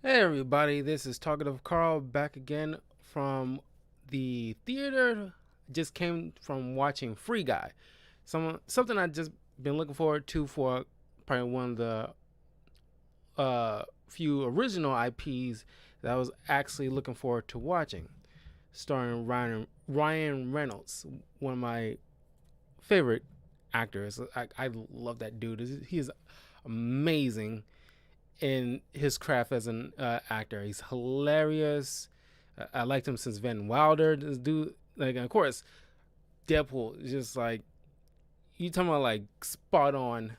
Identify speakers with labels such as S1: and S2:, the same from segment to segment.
S1: Hey everybody, this is Talkative Carl back again from the theater. Just came from watching Free Guy. Something I just been looking forward to for probably one of the few original IPs that I was actually looking forward to watching. Starring Ryan Reynolds, one of my favorite actors. I love that dude. He's amazing in his craft as an actor. He's hilarious. I liked him since Van Wilder. This dude, like, and of course, Deadpool is just like you talking about like spot on,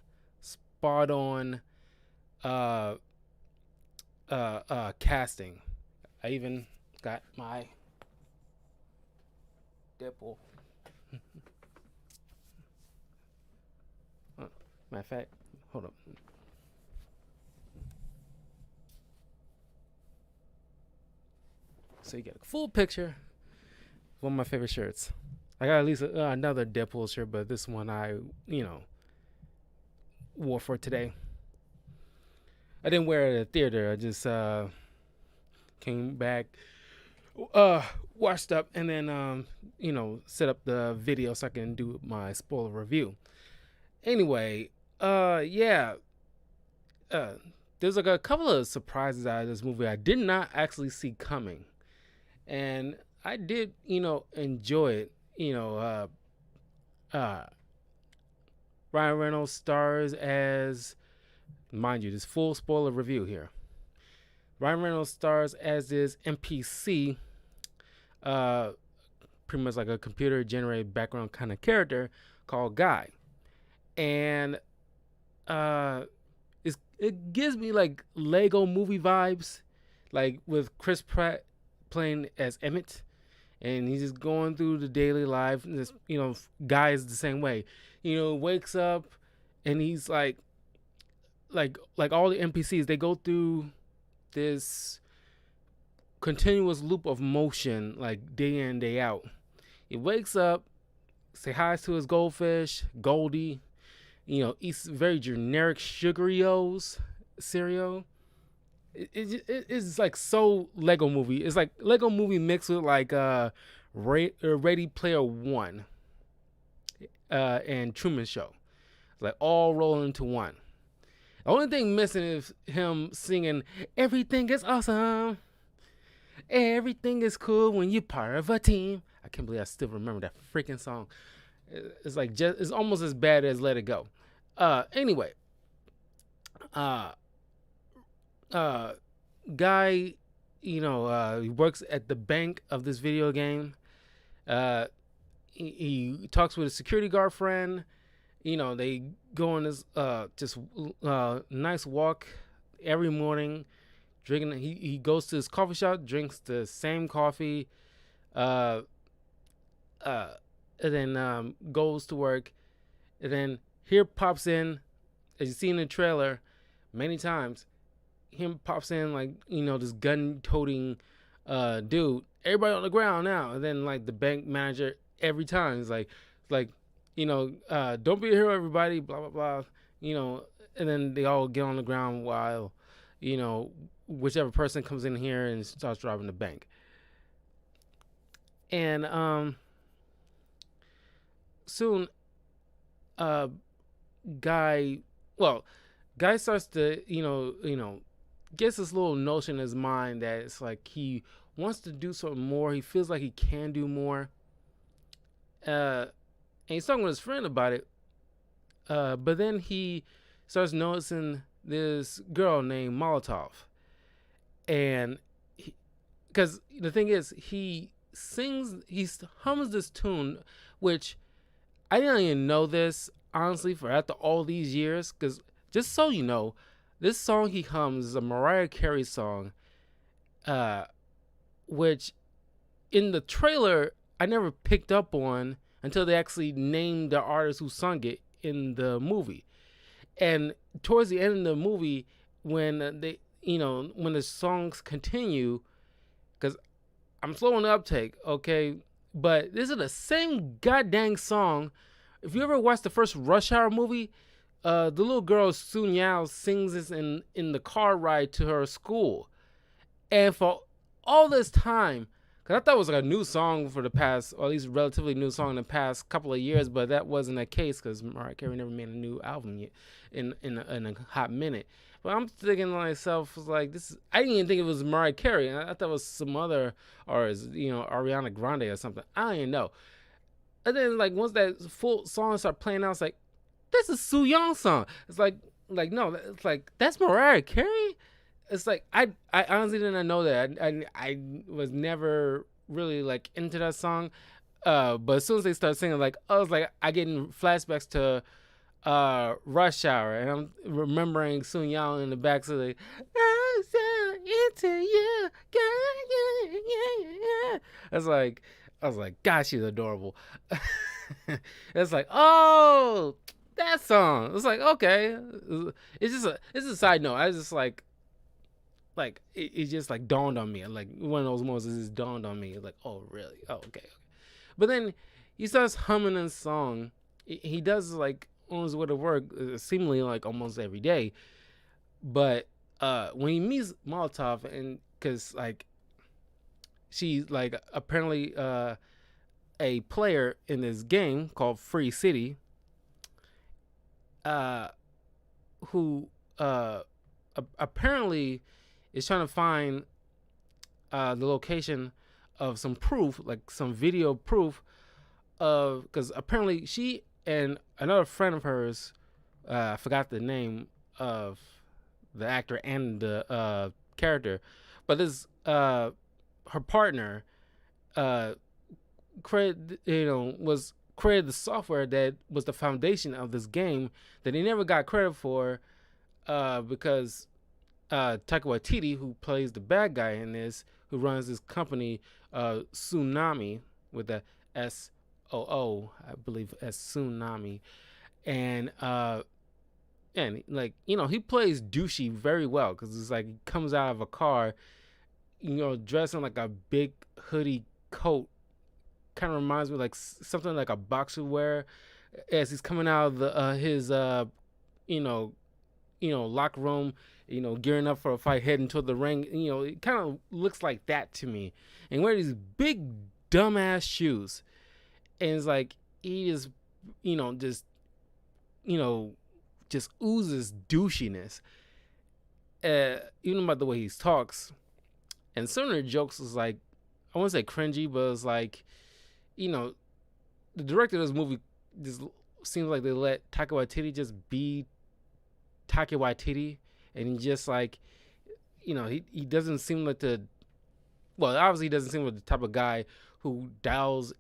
S1: uh, casting. I even got my Deadpool. Matter of fact, hold up. So you get a full picture. One of my favorite shirts. I got at least another Deadpool shirt, but this one I, wore for today. I didn't wear it at the theater. I just came back, uh, washed up, and then set up the video so I can do my spoiler review. Anyway, yeah, uh, there's like a couple of surprises out of this movie I did not actually see coming, and I did, enjoy it. Uh, Ryan Reynolds stars as, mind you, this full spoiler review here. Ryan Reynolds stars as this NPC, uh, pretty much like a computer generated background kind of character called Guy, and it gives me like Lego movie vibes, like with Chris Pratt playing as Emmett, and he's just going through the daily life. And this, Guy is the same way. Wakes up and he's like all the NPCs. They go through this continuous loop of motion, like day in day out. He wakes up, say hi to his goldfish, Goldie. Eats very generic sugary O's cereal. It's like so Lego movie. It's like Lego movie mixed with like Ready Player One and Truman Show. It's like all rolling into one. The only thing missing is him singing "Everything is awesome, everything is cool when you're part of a team." I can't believe I still remember that freaking song. It's like it's almost as bad as Let It Go. Anyway, uh, uh, Guy, he works at the bank of this video game. Uh, he talks with a security guard friend. They go on this just nice walk every morning, drinking. He goes to his coffee shop, drinks the same coffee, uh, uh, and then goes to work. And then here pops in, as you see in the trailer, many times. Him pops in like this gun-toting dude. Everybody on the ground now, and then like the bank manager every time is like don't be a hero, everybody. Blah blah blah. And then they all get on the ground while whichever person comes in here and starts robbing the bank. And soon, uh, guy, well, guy starts to gets this little notion in his mind that it's like he wants to do something more. He feels like he can do more. And he's talking with his friend about it. But then he starts noticing this girl named Molotov. And because the thing is, he hums this tune, which I didn't even know this, honestly, for after all these years. Because just so you know, this song he hums is a Mariah Carey song, which in the trailer I never picked up on until they actually named the artist who sung it in the movie. And towards the end of the movie, when when the songs continue, because I'm slow on the uptake, okay, but this is the same goddamn song. If you ever watched the first Rush Hour movie, the little girl Sun Yao sings this in the car ride to her school. And for all this time, because I thought it was like a new song for the past, or at least relatively new song in the past couple of years, but that wasn't the case because Mariah Carey never made a new album yet in a hot minute. But I'm thinking to myself, was like, this is, I didn't even think it was Mariah Carey. I thought it was some other, or Ariana Grande or something. I don't even know. And then like once that full song started playing out, it's like, this is Soo Young's song. It's like no, it's like that's Mariah Carey. It's like I honestly didn't know that. I was never really like into that song. But as soon as they started singing, like I was like I getting flashbacks to Rush Hour, and I'm remembering Sun Yang in the back, so like I'm so into you, girl, yeah, yeah, yeah. I was like, gosh, she's adorable. It's like, oh, that song. It's like, okay, it's a side note. I just like it just like dawned on me. Like one of those moments it just dawned on me. Like, oh really? Oh okay. But then he starts humming a song. He does like on his way to work, seemingly like almost every day. But when he meets Molotov, and because like she's like apparently a player in this game called Free City, who apparently is trying to find the location of some proof, like some video proof of, because apparently she and another friend of hers, I forgot the name of the actor and the character, but this her partner was created the software that was the foundation of this game that he never got credit for because Taika Waititi, who plays the bad guy in this, who runs this company, Tsunami, with the SOO, I believe, as Tsunami, and like he plays douchey very well because it's like he comes out of a car, dressed in like a big hoodie coat, kind of reminds me like something like a boxer wear, as he's coming out of his locker room, gearing up for a fight, heading toward the ring. It kind of looks like that to me. And wear these big dumbass shoes, and it's like he just, just oozes douchiness. Even about the way he talks, and some of the jokes is like, I won't say cringy, but it's like, the director of this movie just seems like they let Taika Waititi just be Taika Waititi, and he just like, he doesn't seem like obviously he doesn't seem like the type of guy who dials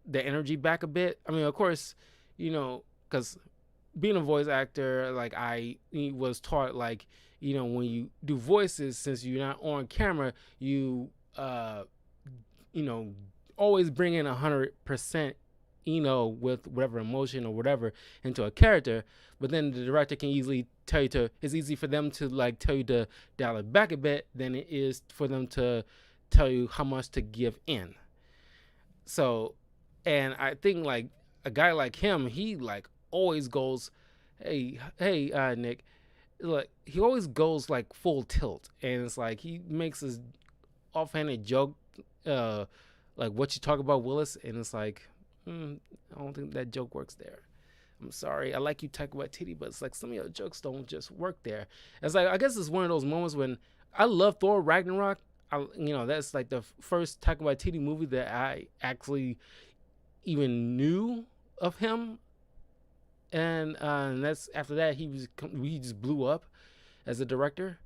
S1: the energy back a bit. I mean, of course, because being a voice actor, like I was taught, like, when you do voices, since you're not on camera, you, always bring in 100%, with whatever emotion or whatever into a character. But then the director can easily tell you it's easy for them to like tell you to dial it back a bit than it is for them to tell you how much to give in. So, and I think like a guy like him, he like always goes, hey, Nick, like he always goes like full tilt, and it's like he makes this offhanded joke, like what you talk about Willis, and it's like, I don't think that joke works there. I'm sorry, I like you, Taika Waititi, but it's like some of your jokes don't just work there. It's like, I guess it's one of those moments when I love Thor Ragnarok. That's like the first Taika Waititi movie that I actually even knew of him, and that's after that he just blew up as a director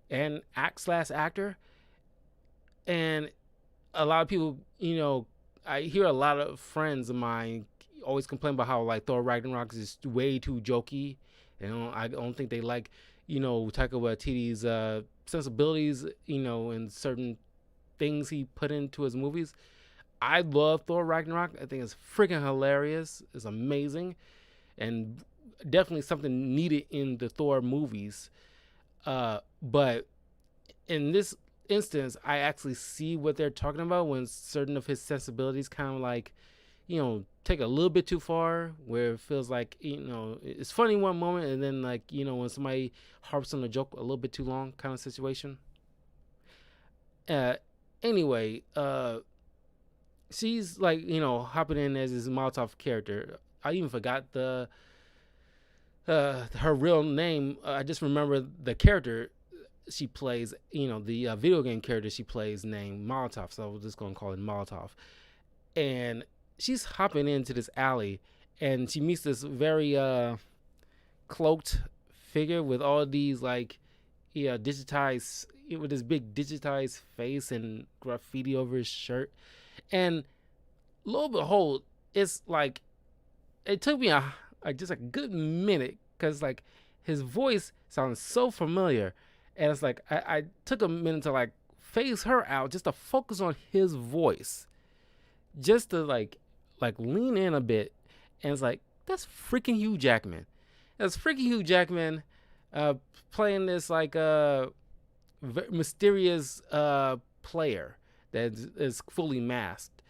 S1: and actor. And a lot of people, I hear a lot of friends of mine always complain about how like Thor Ragnarok is way too jokey, and I don't think they like, Taika Waititi's sensibilities, and certain things he put into his movies. I love Thor Ragnarok. I think it's freaking hilarious. It's amazing, and definitely something needed in the Thor movies. But in this instance, I actually see what they're talking about when certain of his sensibilities kind of like, take a little bit too far, where it feels like, it's funny one moment, and then like, when somebody harps on a joke a little bit too long kind of situation. Uh, anyway, she's like, hopping in as this Molotov character. I even forgot the her real name. I just remember the character she plays. The video game character she plays named Molotov. So I was just gonna call it Molotov. And she's hopping into this alley, and she meets this very cloaked figure with all these like, digitized, with this big digitized face and graffiti over his shirt. And lo and behold, it's like it took me just a good minute because like his voice sounds so familiar, and it's like I took a minute to like phase her out just to focus on his voice, just to like lean in a bit, and it's like that's freaking Hugh Jackman. That's freaking Hugh Jackman, uh, playing this like mysterious player that is fully masked.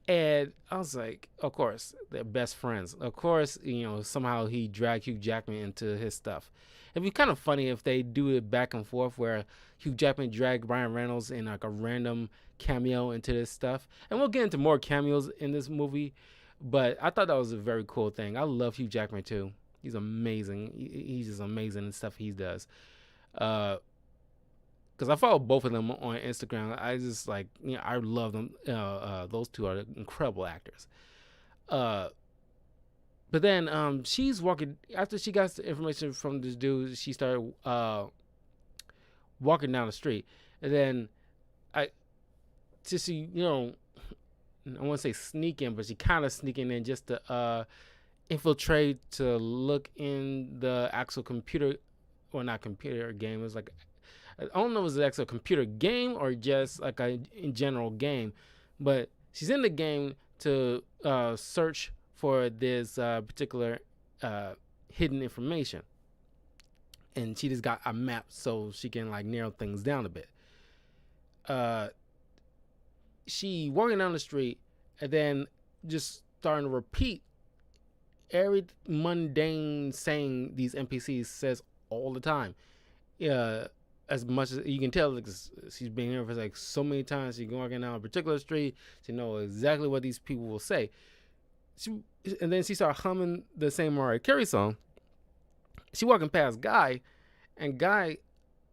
S1: And I was like, of course, they're best friends. Of course, somehow he dragged Hugh Jackman into his stuff. It'd be kind of funny if they do it back and forth where Hugh Jackman dragged Ryan Reynolds in like a random cameo into this stuff. And we'll get into more cameos in this movie. But I thought that was a very cool thing. I love Hugh Jackman too. He's amazing. He's just amazing in stuff he does. Because I follow both of them on Instagram. I just like, I love them. Those two are incredible actors. But then she's walking, after she got the information from this dude, she started walking down the street. And then I just see, I want to say sneaking, but she kind of sneaking in just to infiltrate, to look in the actual computer, or not computer game. It was like, I don't know if it's actually a computer game or just like a in general game, but she's in the game to search for this particular hidden information, and she just got a map so she can like narrow things down a bit. She walking down the street and then just starting to repeat every mundane saying these NPCs says all the time. Yeah, as much as you can tell, like, she's been here for like so many times. She's walking down a particular street. She knows exactly what these people will say. And then she started humming the same Mariah Carey song. She walking past Guy, and Guy,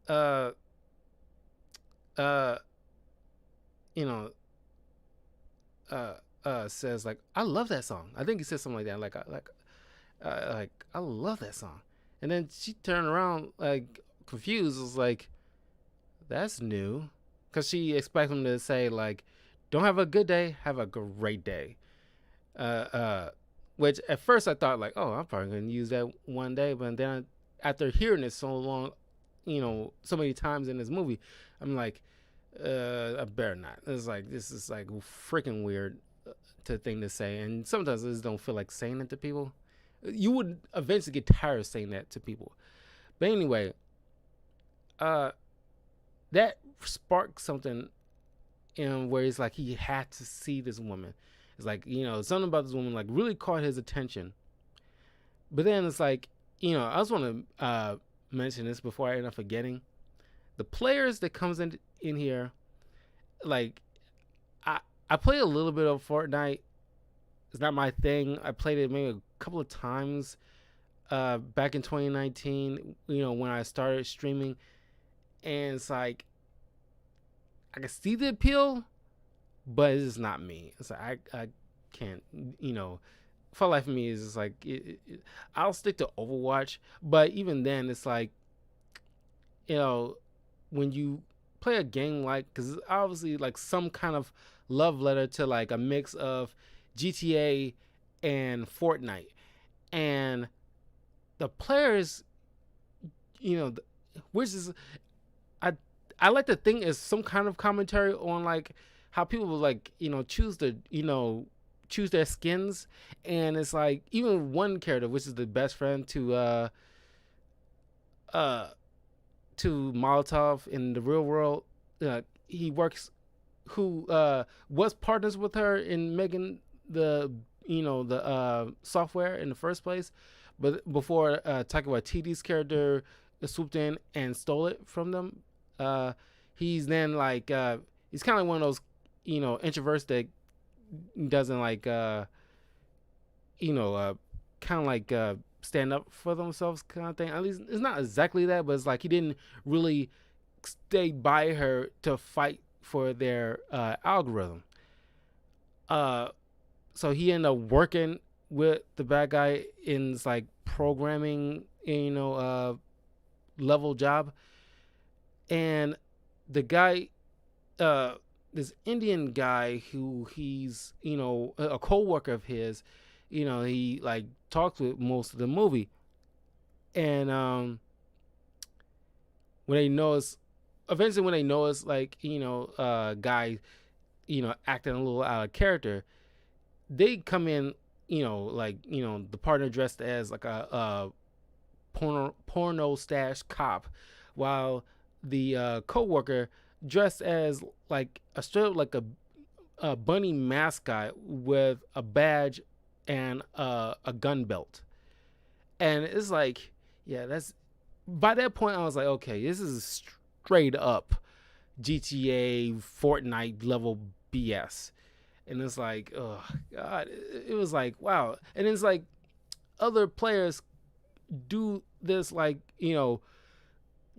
S1: uh, uh, you know, says like, "I love that song." I think he said something like that, like I love that song. And then she turned around like confused. Was like, that's new, because she expects him to say like, "Don't have a good day, have a great day." Which at first I thought like, oh, I'm probably gonna use that one day, but then after hearing it so long, so many times in this movie, I'm like, I better not. It's like, this is like freaking weird thing to say, and sometimes I just don't feel like saying it to people. You would eventually get tired of saying that to people. But anyway, that sparked something in where it's like he had to see this woman. It's like, something about this woman like really caught his attention. But then it's like, I just want to mention this before I end up forgetting. The players that comes in here, like, I play a little bit of Fortnite. It's not my thing. I played it maybe a couple of times back in 2019, when I started streaming. And it's like, I can see the appeal, but it's just not me. It's like, I can't, for life of me, is just like, I'll stick to Overwatch. But even then, it's like, when you play a game like, because it's obviously like some kind of love letter to like a mix of GTA and Fortnite, and the players, which is, I like to think is some kind of commentary on like how people will like, choose their skins. And it's like, even one character, which is the best friend to Molotov in the real world, he works, who was partners with her in making the software in the first place, but before Taika Waititi's character swooped in and stole it from them, he's then like he's kind of like one of those introverts that doesn't like you know kind of like stand up for themselves kind of thing. At least it's not exactly that, but it's like he didn't really stay by her to fight for their algorithm. Uh, so he ended up working with the bad guy in this like programming, level job, and the guy, this Indian guy who he's a co-worker of his, he like talks with most of the movie, and when they notice, eventually when they notice like guy acting a little out of character, they come in, like the partner dressed as like a porno stash cop, while the co-worker dressed as like a straight up like a bunny mascot with a badge and a gun belt. And it's like, yeah, that's by that point I was like, okay, this is straight up GTA Fortnite level BS. And it's like, oh god, it was like, wow. And it's like other players do this like,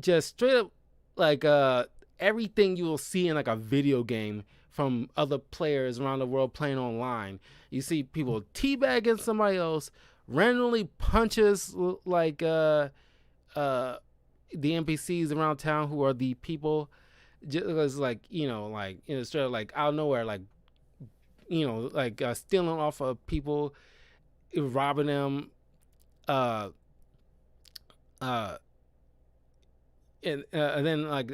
S1: just straight up like everything you will see in like a video game from other players around the world playing online. You see people teabagging somebody else, randomly punches like the NPCs around town who are the people, just like straight up like out of nowhere, like like stealing off of people, robbing them, uh uh and then like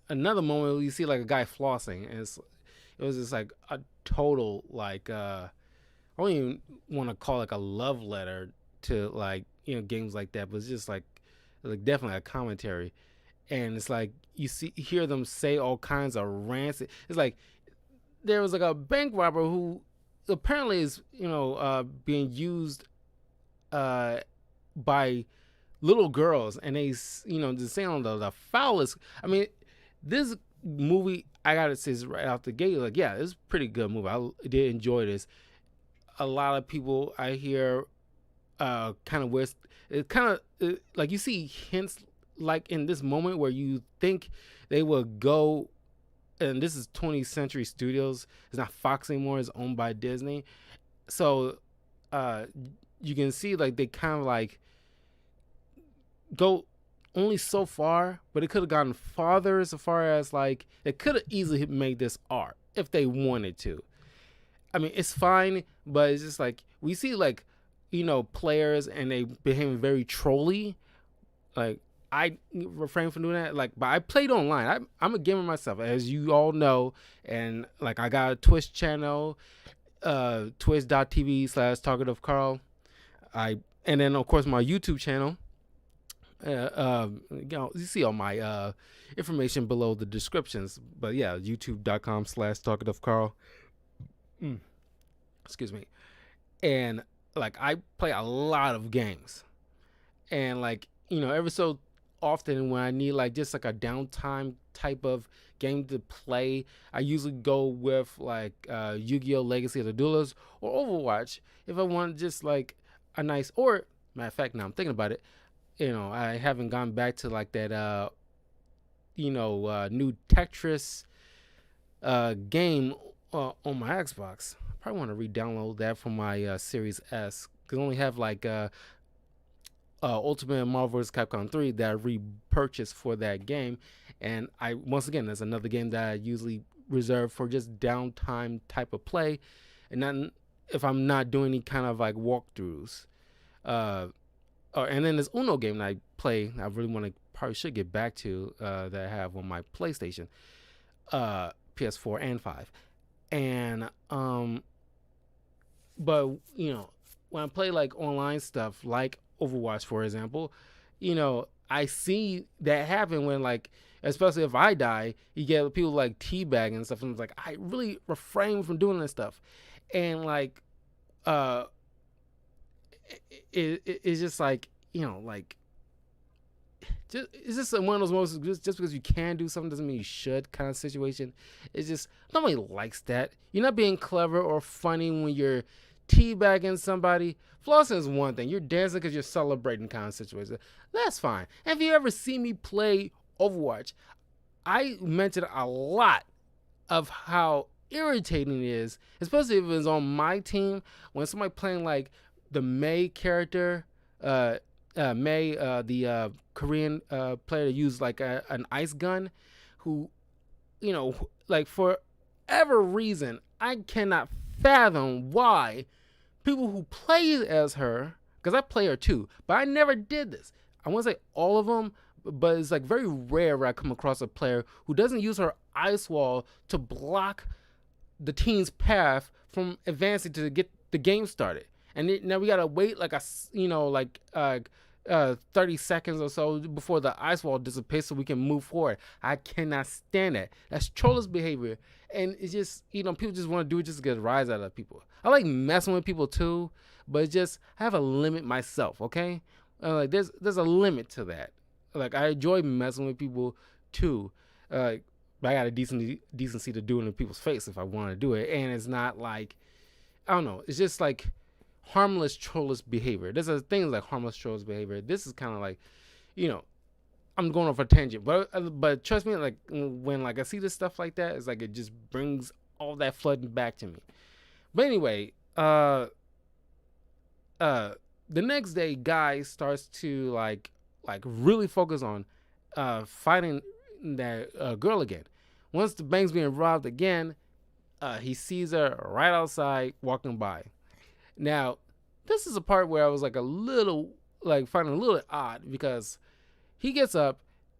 S1: another moment where you see like a guy flossing, and it was just like a total like I don't even want to call it like a love letter to like games like that, but it's just like definitely a commentary. And it's like hear them say all kinds of rants. It's like there was like a bank robber who apparently is being used by little girls, and they just saying the foulest. I mean, this movie, I gotta say, is right out the gate, like, yeah, it's a pretty good movie. I did enjoy this. A lot of people I hear kind of wish it kind of like you see hints like in this moment where you think they would go, and this is 20th Century Studios, it's not Fox anymore, it's owned by Disney. So you can see like they kind of like go only so far, but it could have gone farther as far as like it could have easily made this art if they wanted to. I mean, it's fine, but it's just like we see like players and they behave very trolly. Like I refrain from doing that. Like, but I played online. I'm a gamer myself, as you all know, and like I got a Twitch channel, twitch.tv/talkative Carl. And then of course my YouTube channel. You see all my information below the descriptions. But yeah, youtube.com/talkative Carl. Excuse me. And like I play a lot of games, and like every so often when I need like just like a downtime type of game to play, I usually go with like Yu-Gi-Oh! Legacy of the Duelist or Overwatch if I want just like a nice. Or matter of fact, now I'm thinking about it, I haven't gone back to like that new Tetris game on my Xbox. I probably want to re-download that from my Series S, because I only have like Ultimate Marvel vs. Capcom 3 that I repurchased for that game. And I once again, that's another game that I usually reserve for just downtime type of play, and not if I'm not doing any kind of like walkthroughs. And then this Uno game that I play, I really want to, probably should get back to, that I have on my PlayStation, PS4 and 5. And but when I play like online stuff like Overwatch, for example, I see that happen when like, especially if I die, you get people like teabagging and stuff, and it's like I really refrain from doing this stuff. And like it's just like like it's just one of those moments. Just because you can do something doesn't mean you should kind of situation. It's just nobody likes that. You're not being clever or funny when you're teabagging somebody. Flossing is one thing. You're dancing because you're celebrating kind of situation. That's fine. And if you ever see me play Overwatch, I mentioned a lot of how irritating it is, especially if it's on my team, when somebody playing like the Mei character, Mei, the Korean player that used like an ice gun, who, like for whatever reason, I cannot fathom why people who play as her, because I play her too, but I never did this. I won't say all of them, but it's like very rare where I come across a player who doesn't use her ice wall to block the team's path from advancing to get the game started. And now we gotta wait like 30 seconds or so before the ice wall dissipates so we can move forward. I cannot stand that. That's trollish behavior, and it's just people just want to do it just to get a rise out of people. I like messing with people too, but it's just I have a limit myself. Okay, like there's a limit to that. Like I enjoy messing with people too, but I got a decency to do it in people's face if I want to do it, and it's not like I don't know. It's just like harmless trollish behavior. There's a thing like harmless trollish behavior. This is kind of like, I'm going off a tangent, but trust me, like when like I see this stuff like that, it's like it just brings all that flooding back to me. But anyway, the next day, Guy starts to like really focus on fighting that girl again. Once the bank's being robbed again, he sees her right outside walking by. Now, this is a part where I was like finding a little odd because he gets up,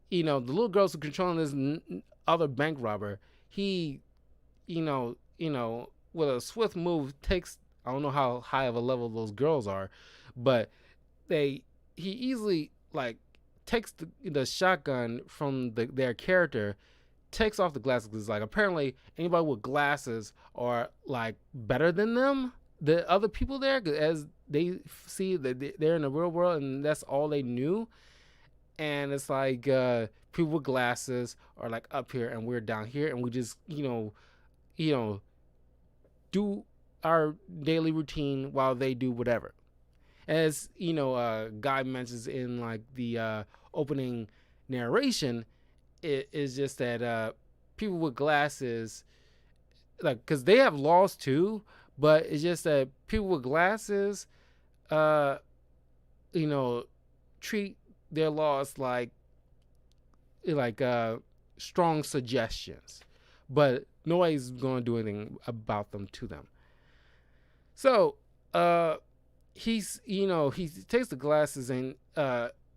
S1: the little girl's controlling this other bank robber. He, with a swift move takes, I don't know how high of a level those girls are, but he easily like takes the shotgun from their character, takes off the glasses because like apparently anybody with glasses are like better than them, the other people there, as they see that they're in the real world and that's all they knew. And it's like people with glasses are like up here and we're down here, and we just do our daily routine while they do whatever. As Guy mentions in like the opening narration, it is just that people with glasses, like, because they have laws too, but it's just that people with glasses, treat their laws like strong suggestions, but nobody's going to do anything about them to them. So he takes the glasses and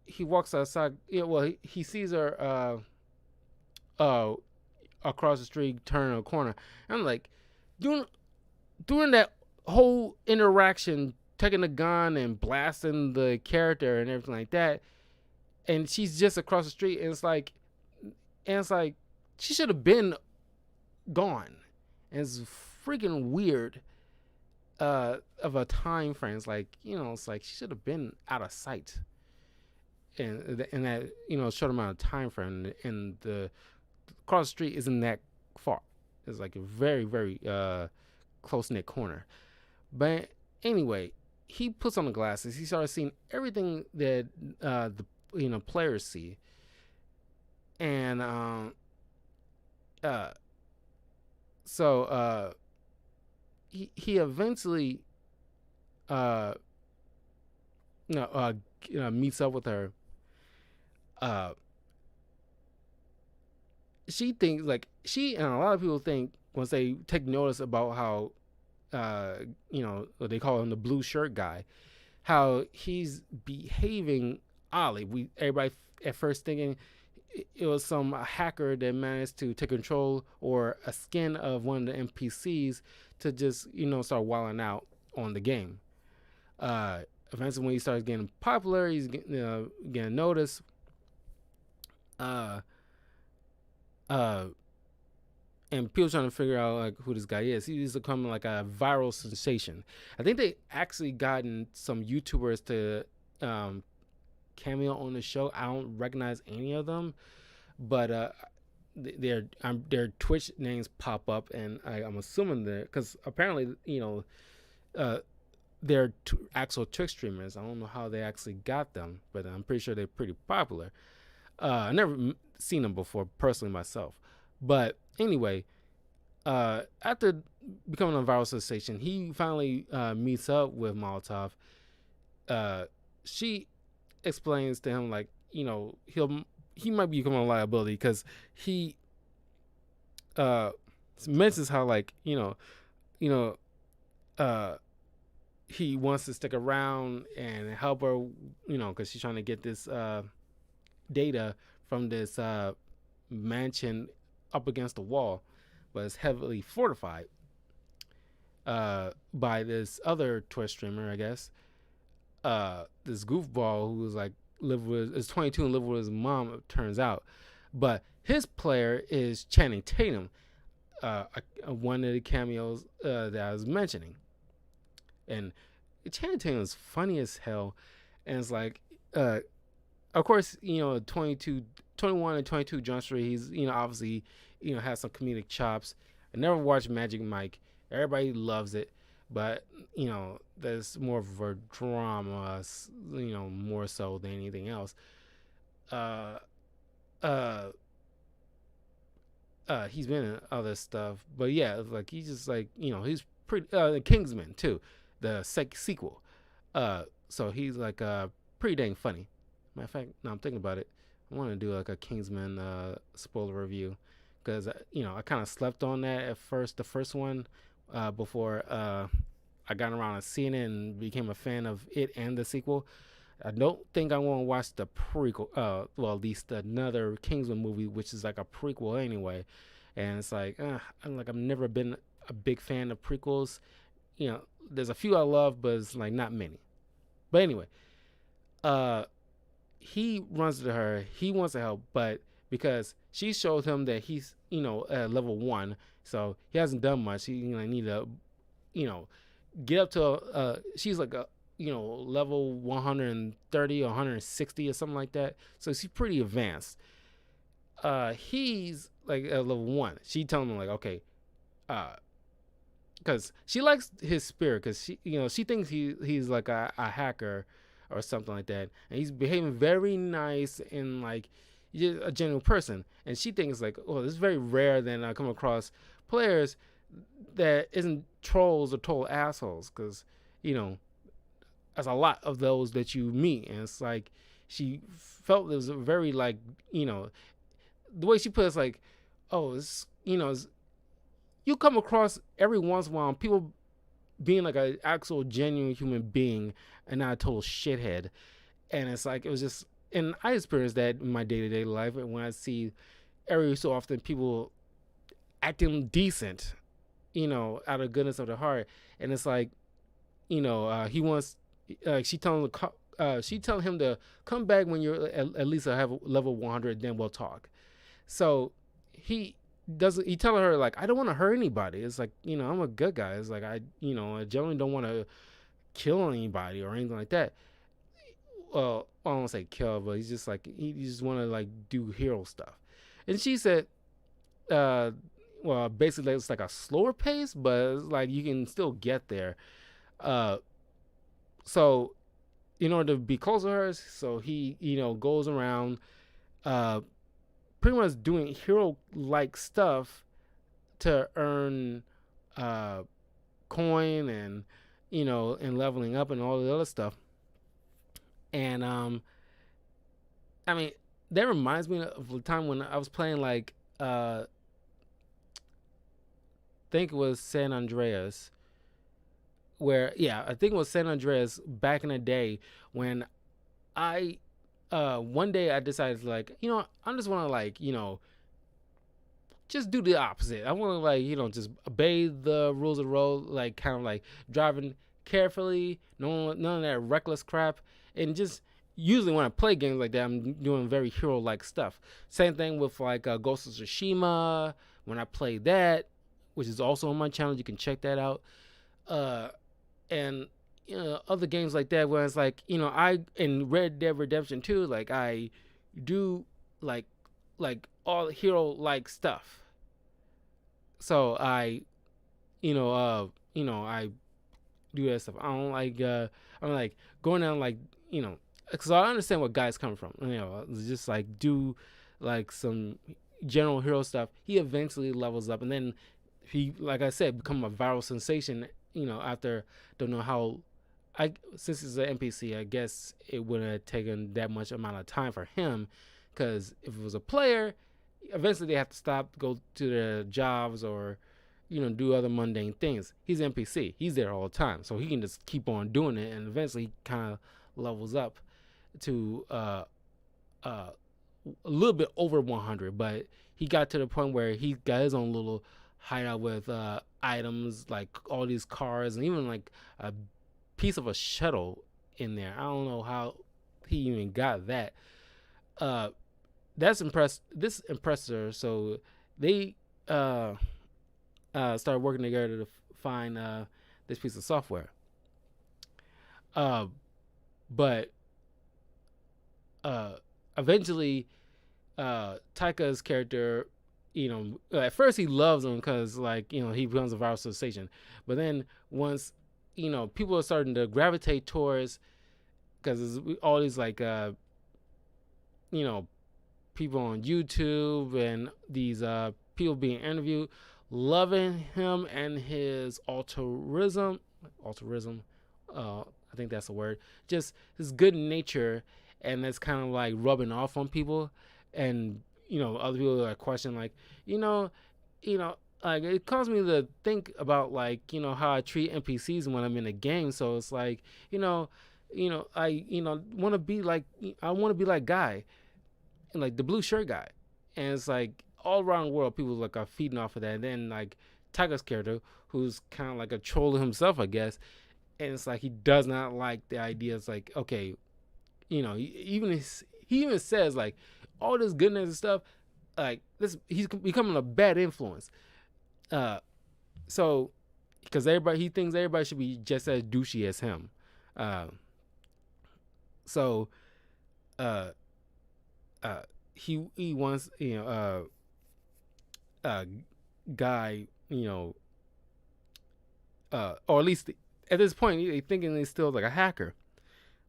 S1: he walks outside. He sees her across the street, turning a corner. And I'm like, during that whole interaction, taking the gun and blasting the character and everything like that, and she's just across the street, and it's like she should have been gone. And it's freaking weird of a time frame. It's like, it's like she should have been out of sight in that short amount of time frame, and the cross the street isn't that far. It's like a very, very close-knit corner. But anyway, he puts on the glasses. He starts seeing everything that the players see. And so he eventually meets up with her. She thinks like she and a lot of people think once they take notice about how they call him the blue shirt guy, how he's behaving oddly. Everybody at first thinking it was some hacker that managed to take control or a skin of one of the NPCs to just start wilding out on the game. Eventually, when he starts getting popular, he's getting noticed. And people trying to figure out like who this guy is. He's becoming like a viral sensation. I think they actually gotten some YouTubers to cameo on the show. I don't recognize any of them, but their Twitch names pop up, and I'm assuming that because apparently uh, they're actual Twitch streamers. I don't know how they actually got them, but I'm pretty sure they're pretty popular. I never seen them before personally myself, but anyway, after becoming a viral sensation, he finally meets up with Molotov. She explains to him like he might become a liability because he mentions how like uh he wants to stick around and help her, because she's trying to get this data from this mansion up against the wall, but it's heavily fortified by this other Twitch streamer, I guess. This goofball who's like is 22 and live with his mom, it turns out. But his player is Channing Tatum, one of the cameos that I was mentioning. And Channing Tatum is funny as hell, and it's like, of course, 21 and 22 Jump Street. He's obviously has some comedic chops. I never watched Magic Mike. Everybody loves it, but there's more of a drama, more so than anything else. He's been in other stuff, but yeah, like he's just like he's pretty. Kingsman too, the sequel. So he's like pretty dang funny. Matter of fact, now I'm thinking about it, I want to do like a Kingsman spoiler review because I kind of slept on that at first, the first one, before I got around to seeing it and became a fan of it and the sequel. I don't think I want to watch the prequel. Well, at least another Kingsman movie, which is like a prequel anyway. And it's like, I've never been a big fan of prequels. There's a few I love, but it's like not many. But anyway, he runs to her. He wants to help, but because she showed him that he's at level 1, so he hasn't done much. He need to get up to she's like a level 130 or 160 or something like that. So she's pretty advanced. He's like at level 1. She telling him like, okay, because she likes his spirit, because she thinks he's like a hacker or something like that, and he's behaving very nice and like just a genuine person. And she thinks like, oh, this is very rare that I come across players that isn't trolls or total assholes, because there's a lot of those that you meet. And it's like she felt it was a very like the way she put it's like, oh, it's you come across every once in a while people being like an actual genuine human being and not a total shithead. And it's like, it was just, and I experienced that in my day-to-day life, and when I see every so often people acting decent out of goodness of the heart. And it's like he wants she telling him to come back when you're at least have level 100, then we'll talk. So he telling her like, I don't want to hurt anybody. It's like, I'm a good guy. It's like I generally don't want to kill anybody or anything like that. Well, I don't want to say kill, but he's just like, he just want to like do hero stuff. And she said, well, basically it's like a slower pace, but it's like you can still get there. So in order to be close to her, so he goes around pretty much doing hero-like stuff to earn coin and and leveling up and all the other stuff. And I mean, that reminds me of the time when I was playing like I think it was San Andreas, where I think it was San Andreas back in the day when I one day I decided like, I just want to like, just do the opposite. I want to like, just obey the rules of the road, like kind of like driving carefully, none of that reckless crap. And just usually when I play games like that, I'm doing very hero-like stuff. Same thing with like Ghost of Tsushima. When I play that, which is also on my channel, you can check that out. And other games like that where it's like, I in Red Dead Redemption 2, like I do like all hero like stuff. So I do that stuff. I'm like going down like, because I understand what guys coming from. Just like do like some general hero stuff. He eventually levels up, and then he, like I said, become a viral sensation. After, don't know how. Since he's an NPC, I guess it wouldn't have taken that much amount of time for him, because if it was a player, eventually they have to stop, go to their jobs, or do other mundane things. He's an NPC. He's there all the time, so he can just keep on doing it, and eventually he kind of levels up to a little bit over 100. But he got to the point where he got his own little hideout with items like all these cars and even like a piece of a shuttle in there. I don't know how he even got that. That's impressed. This impressed her, so they started working together to find this piece of software. But eventually, Taika's character, at first he loves him because, like, he becomes a viral sensation. But then once, people are starting to gravitate towards, because all these, like, people on YouTube and these people being interviewed, loving him and his altruism. I think that's the word. Just his good nature, and it's kind of like rubbing off on people, and other people are questioning, like, like it caused me to think about, like, how I treat NPCs when I'm in a game. So it's like, I want to be like, Guy, and like the blue shirt guy, and it's like all around the world people like are feeding off of that. And then like Tiger's character, who's kind of like a troll himself, I guess, and it's like he does not like the idea. It's like, okay, he even says like all this goodness and stuff, like this, he's becoming a bad influence. So because he thinks everybody should be just as douchey as him. So he wants, Guy, or at least at this point they thinking he's still like a hacker,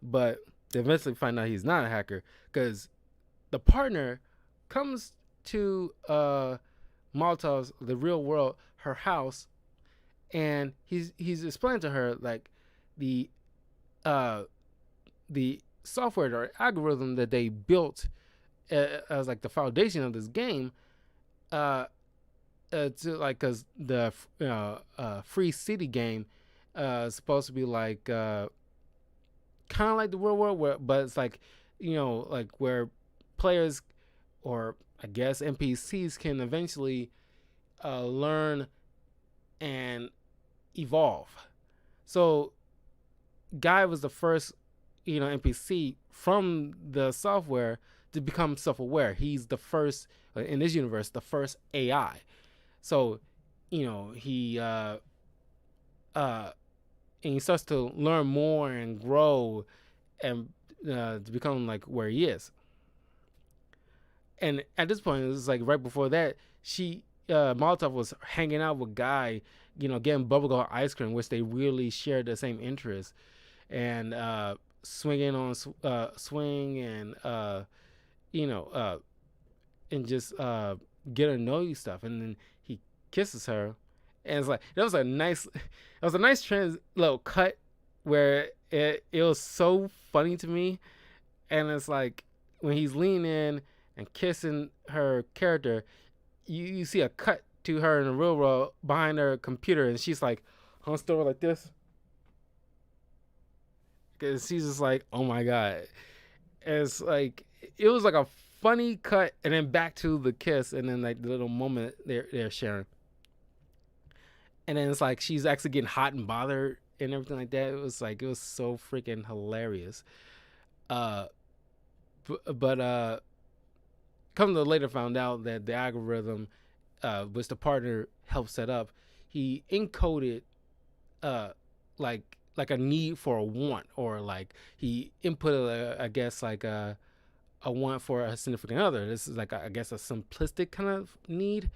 S1: but they eventually find out he's not a hacker, because the partner comes to Molotov's, the real world, her house, and he's explaining to her like the software or algorithm that they built as like the foundation of this game, to like, because the Free City game is supposed to be like kind of like the real world, but it's like, like where players, or I guess NPCs, can eventually learn and evolve. So Guy was the first NPC from the software to become self-aware. He's the first in this universe, the first AI. So he and he starts to learn more and grow, and to become like where he is. And at this point, it was like right before that, Molotov was hanging out with Guy, getting bubblegum ice cream, which they really shared the same interests, and swinging on swing, and and just get to know you stuff. And then he kisses her, and it's like that was a nice little cut where it was so funny to me. And it's like when he's leaning in and kissing her character, you see a cut to her in the real world behind her computer, and she's like hunched over like this, because she's just like, oh my god. And it's like it was like a funny cut, and then back to the kiss, and then like the little moment they're sharing, and then it's like she's actually getting hot and bothered and everything like that. It was so freaking hilarious. But come to later found out that the algorithm, which the partner helped set up, he encoded like like a need for a want, or like he inputted I guess like a want for a significant other. This is like I guess a simplistic kind of need,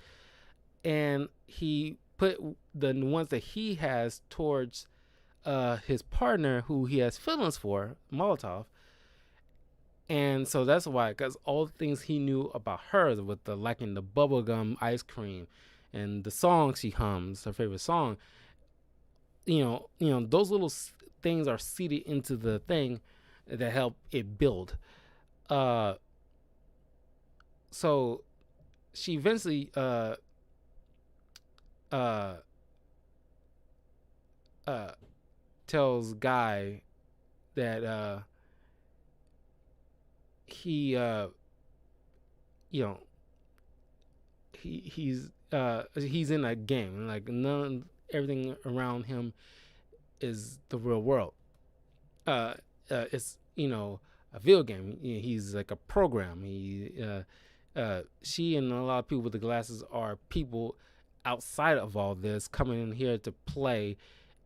S1: and he put the ones that he has towards his partner who he has feelings for, Molotov. And so that's why, because all the things he knew about her, with the liking the bubblegum ice cream and the song she hums, her favorite song, those little things are seeded into the thing that help it build. Uh, so she eventually uh, uh, tells Guy that he you know he's in a game, like none everything around him is the real world. It's a video game. He's like a program. She and a lot of people with the glasses are people outside of all this coming in here to play,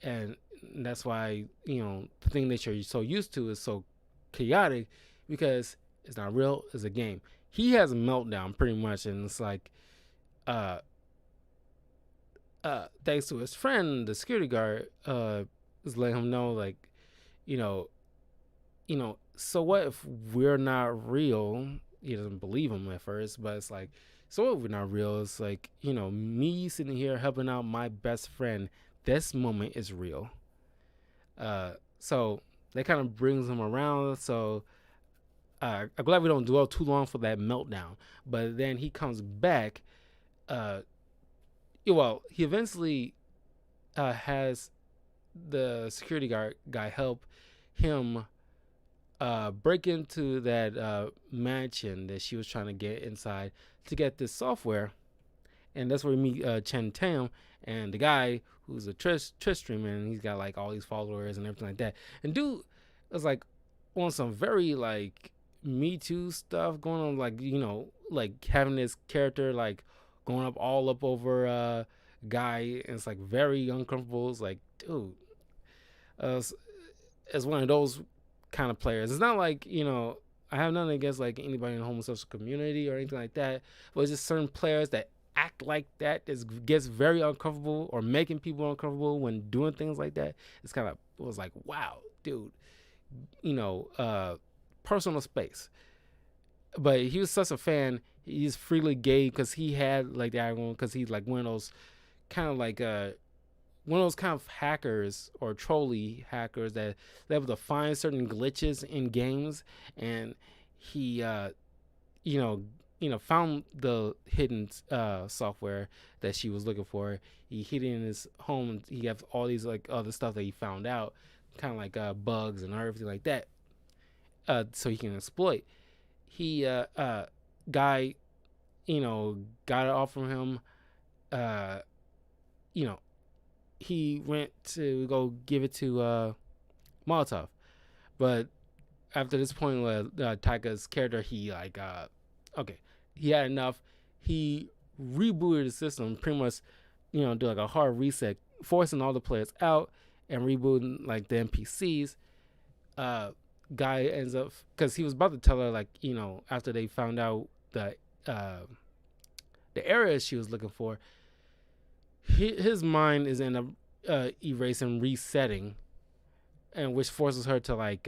S1: and that's why the thing that you're so used to is so chaotic, because it's not real. It's a game. He has a meltdown pretty much, and it's like, uh, thanks to his friend, the security guard, is letting him know, like, you know, so what if we're not real? He doesn't believe him at first, but it's like, so what if we're not real? It's like, me sitting here helping out my best friend. This moment is real. So that kind of brings him around. So I'm glad we don't dwell too long for that meltdown. But then he comes back. He eventually has the security guard guy help him break into that mansion that she was trying to get inside to get this software. And that's where we meet Chen Tam and the guy who's a Twitch streamer, and he's got like all these followers and everything like that. And dude was like on some very like Me Too stuff going on, like like having this character like going all up over guy, and it's like very uncomfortable. It's like, dude, as one of those kind of players. It's not like, I have nothing against like anybody in the homosexual community or anything like that, but it's just certain players that act like that gets very uncomfortable, or making people uncomfortable when doing things like that. It was like, wow, dude, personal space. But he was such a fan. He's freely gay because he had like that one, because he's like one of those kind of like one of those kind of hackers or trolley hackers that able to find certain glitches in games, and he found the hidden software that she was looking for. He hid it in his home. He have all these like other stuff that he found out, kind of like bugs and everything like that, so he can exploit. He guy got it off from him. You know he went to go give it to Molotov, but after this point, Taika's character, he like okay, he had enough. He rebooted the system, pretty much, do like a hard reset, forcing all the players out and rebooting like the NPCs. Guy ends up, because he was about to tell her, like, after they found out the area she was looking for, his mind is in a erasing, resetting, and which forces her to like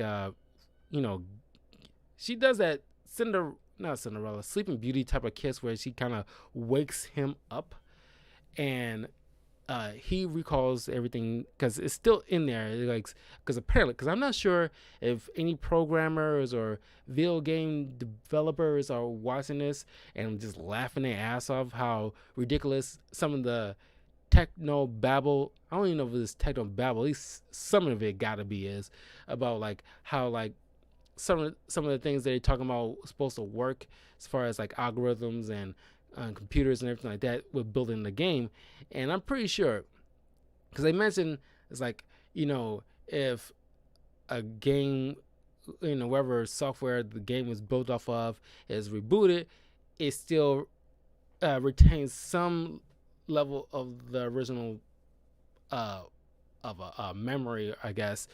S1: she does that not Cinderella, Sleeping Beauty type of kiss, where she kind of wakes him up, and he recalls everything because it's still in there. Like, because apparently, because I'm not sure if any programmers or video game developers are watching this and just laughing their ass off how ridiculous some of the techno babble. I don't even know if it's techno babble. At least some of it gotta be is about like how like some of the things that they're talking about supposed to work as far as like algorithms and computers and everything like that with building the game. And I'm pretty sure, because they mentioned it's like, if a game, whatever software the game is built off of is rebooted, it still retains some level of the original a memory, I guess.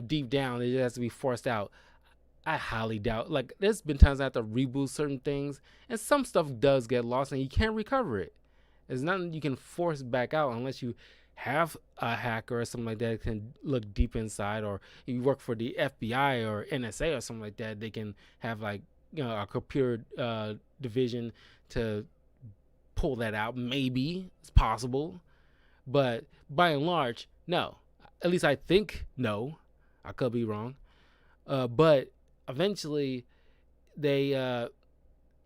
S1: Deep down, it has to be forced out. I highly doubt. Like, there's been times I have to reboot certain things, and some stuff does get lost, and you can't recover it. There's nothing you can force back out unless you have a hacker or something like that can look deep inside, or you work for the FBI or NSA or something like that. They can have like a computer division to pull that out. Maybe it's possible, but by and large, no. At least I think no. I could be wrong, but eventually they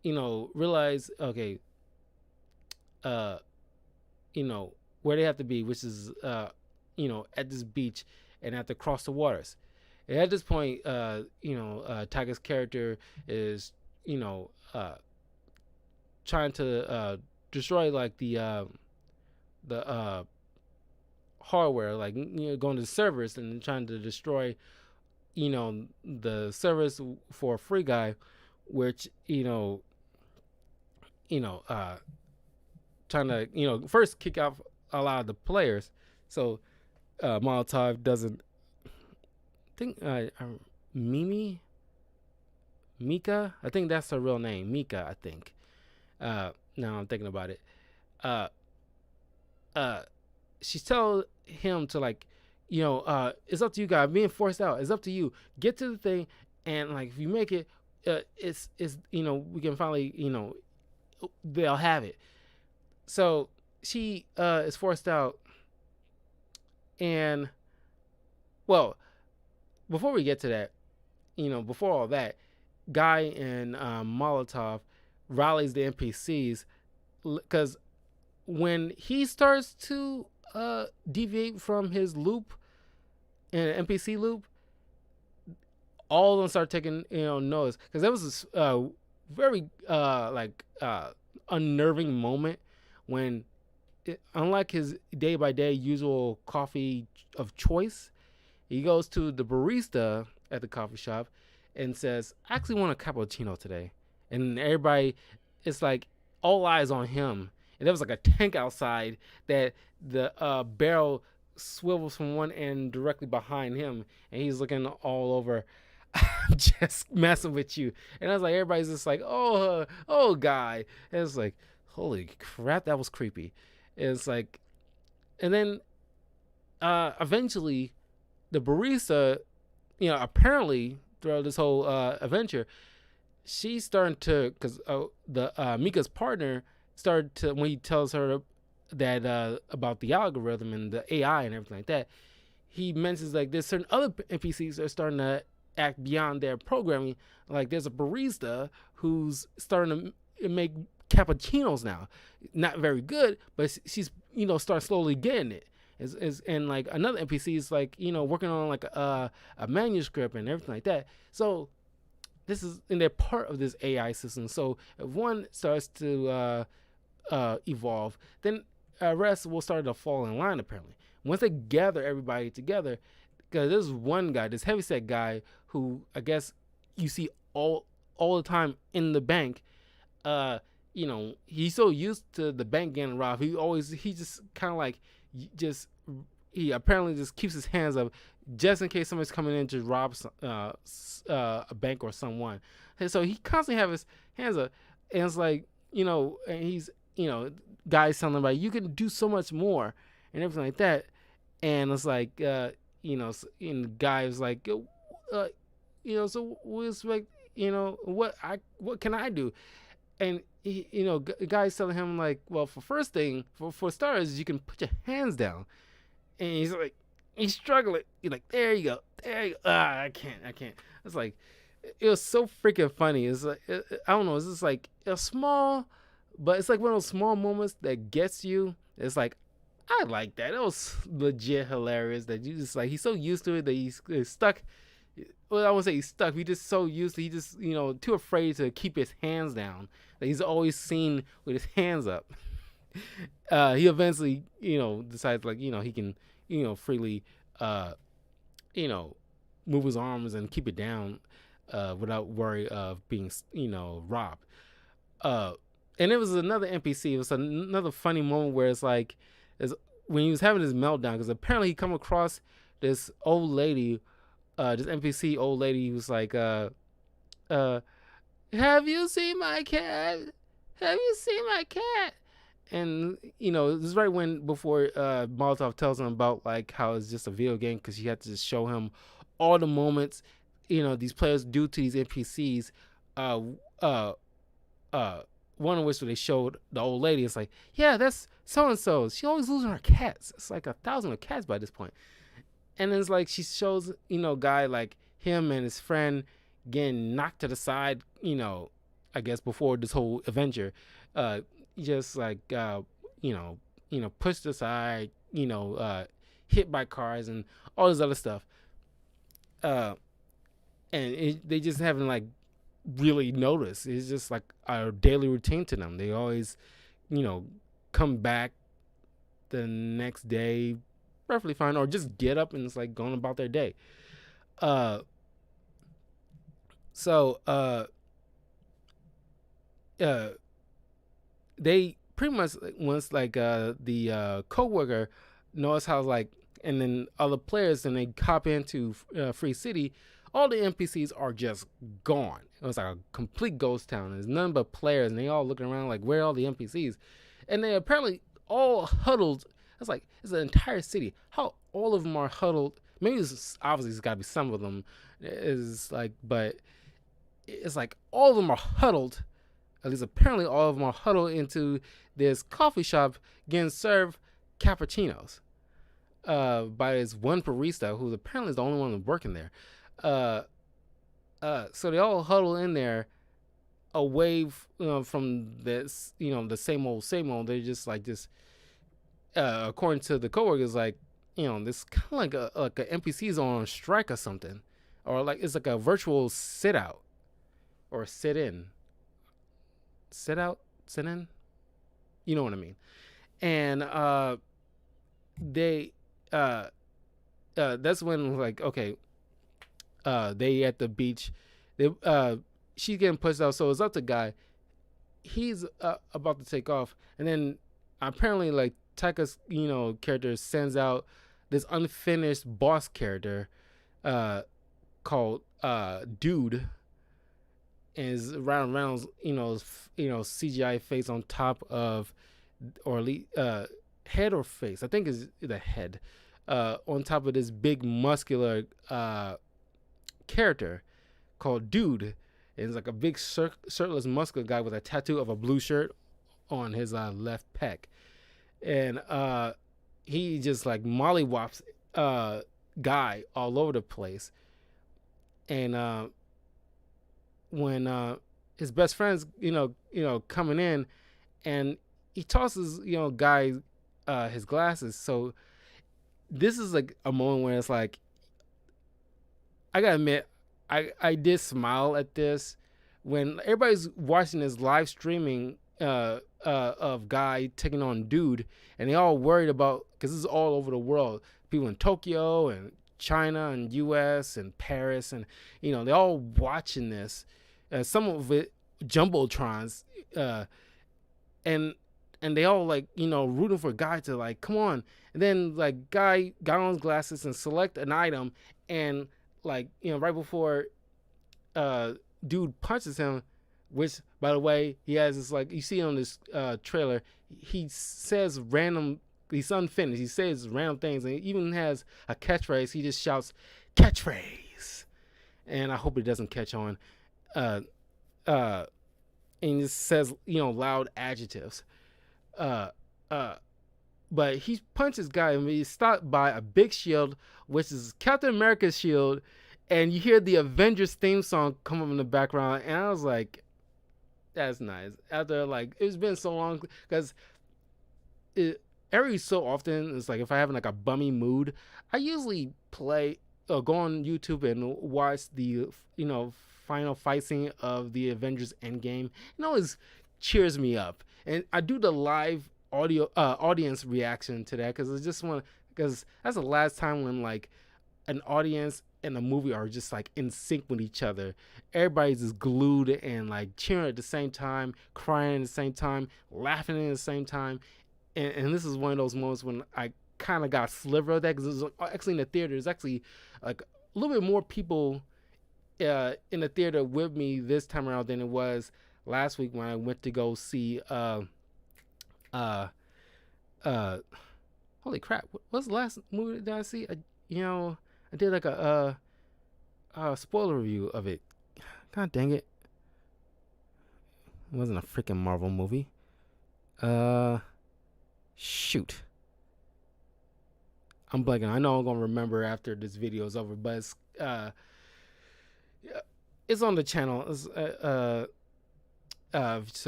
S1: realize, okay, where they have to be, which is at this beach, and have to cross the waters. And at this point, Tiger's character is trying to destroy like the hardware, like going to the servers and trying to destroy the servers for a free guy, which trying to first kick off a lot of the players, so Molotov doesn't think Mika, I think that's her real name, Mika, I think. Now I'm thinking about it. She's telling him to like, it's up to you guys. I'm being forced out. It's up to you. Get to the thing, and like if you make it, it's we can finally they'll have it. So she is forced out, and well, before we get to that, before all that, Guy and Molotov rallies the NPCs, because when he starts to deviate from his loop, in an NPC loop, all of them start taking notice, because there was this very unnerving moment when, unlike his day by day usual coffee of choice, he goes to the barista at the coffee shop and says, "I actually want a cappuccino today," and everybody, it's like all eyes on him. And there was like a tank outside that the barrel swivels from one end directly behind him, and he's looking all over. I'm just messing with you. And I was like, everybody's just like, oh, Guy. And it's like, holy crap, that was creepy. And it's like, and then eventually, the barista, apparently throughout this whole adventure, she's starting to, because the Mika's partner started to, when he tells her that about the algorithm and the AI and everything like that, he mentions like there's certain other NPCs that are starting to act beyond their programming. Like there's a barista who's starting to make cappuccinos now. Not very good, but she's start slowly getting it. And like another NPC is like working on like a manuscript and everything like that. So this is, and they're part of this AI system. So if one starts to evolve, then rest will start to fall in line. Apparently, once they gather everybody together, because there's one guy, this heavyset guy, who I guess you see all the time in the bank. He's so used to the bank getting robbed. He just kind of like he apparently just keeps his hands up just in case somebody's coming in to rob a bank or someone. And so he constantly have his hands up, and it's like and he's guys telling him like, you can do so much more and everything like that. And it's like and the guy was like, so we expect, what can I do? And he, guys telling him like, well, for first thing, for starters, you can put your hands down. And he's like, he's struggling. He's like, there you go. I can't. It's like, it was so freaking funny. It's like, I don't know. It's just like a small, but it's like one of those small moments that gets you. It's like, I like that. It was legit hilarious that you just like, he's so used to it that he's stuck. Well, I won't say he's stuck. He's just so used to, he just, too afraid to keep his hands down. That he's always seen with his hands up. He eventually, decides like, he can, freely, move his arms and keep it down, without worry of being, robbed. And it was another NPC. It was another funny moment where it's like, when he was having his meltdown, because apparently he come across this old lady, this NPC old lady. He was like, uh, "Have you seen my cat? Have you seen my cat?" And this is right when before Molotov tells him about like how it's just a video game, because he had to just show him all the moments these players do to these NPCs. Uh, uh, one of which where they showed the old lady. It's like, yeah, that's so and so. She always losing her cats. It's like 1,000 of cats by this point. And then it's like she shows guy like him and his friend getting knocked to the side. I guess before this whole adventure, just like pushed aside. Hit by cars and all this other stuff. They just haven't like really noticed. It's just like a daily routine to them. They always, come back the next day perfectly fine, or just get up and it's like going about their day. They pretty much once like the co-worker knows how like, and then other players, and they hop into Free City, all the NPCs are just gone. It was like a complete ghost town. There's none but players, and they all looking around like, where are all the NPCs? And they apparently all huddled. It's like it's an entire city. How all of them are huddled? Maybe obviously it's got to be some of them. Is like, but it's like all of them are huddled. At least apparently all of them are huddled into this coffee shop getting served cappuccinos by this one barista who's apparently the only one working there. So they all huddle in there away from this, the same old. They're just like this. According to the coworkers, like this kind of like a NPCs on strike or something, or like it's like a virtual sit out or sit in, sit out, sit in. You know what I mean? And they that's when like okay. They at the beach. They she's getting pushed out, so it's up to Guy. He's about to take off, and then apparently like Taika's character sends out this unfinished boss character called Dude, and is round CGI face on top of, or head or face, I think is the head, on top of this big muscular character called Dude. And it's like a big shirtless muscular guy with a tattoo of a blue shirt on his left pec, and he just like mollywops Guy all over the place. And when his best friend's coming in, and he tosses Guy his glasses. So this is like a moment where it's like, I gotta admit, I did smile at this when everybody's watching this live streaming of Guy taking on Dude, and they all worried about, because this is all over the world, people in Tokyo and China and U.S. and Paris, and they're all watching this. Some of it jumbotrons, and they all like rooting for Guy to like come on, and then like Guy got on his glasses and select an item, and like right before Dude punches him, which by the way he has this, like you see on this trailer, he says random, he's unfinished, he says random things, and he even has a catchphrase. He just shouts catchphrase, and I hope it doesn't catch on. And he just says loud adjectives. But he punches Guy, and he's stopped by a big shield, which is Captain America's shield, and you hear the Avengers theme song come up in the background, and I was like, that's nice. After like, it's been so long, because every so often, it's like if I have like a bummy mood, I usually play or go on YouTube and watch the final fight scene of the Avengers Endgame. It always cheers me up, and I do the live audience reaction to that, because because that's the last time when like an audience and a movie are just like in sync with each other. Everybody's just glued and like cheering at the same time, crying at the same time, laughing at the same time, and this is one of those moments when I kind of got a sliver of that, because actually in the theater, there's actually like a little bit more people in the theater with me this time around than it was last week when I went to go see uh holy crap, what's the last movie that I see? I did like a spoiler review of it. God dang it. It wasn't a freaking Marvel movie. Shoot. I'm blanking. I know I'm gonna remember after this video is over, but it's on the channel. So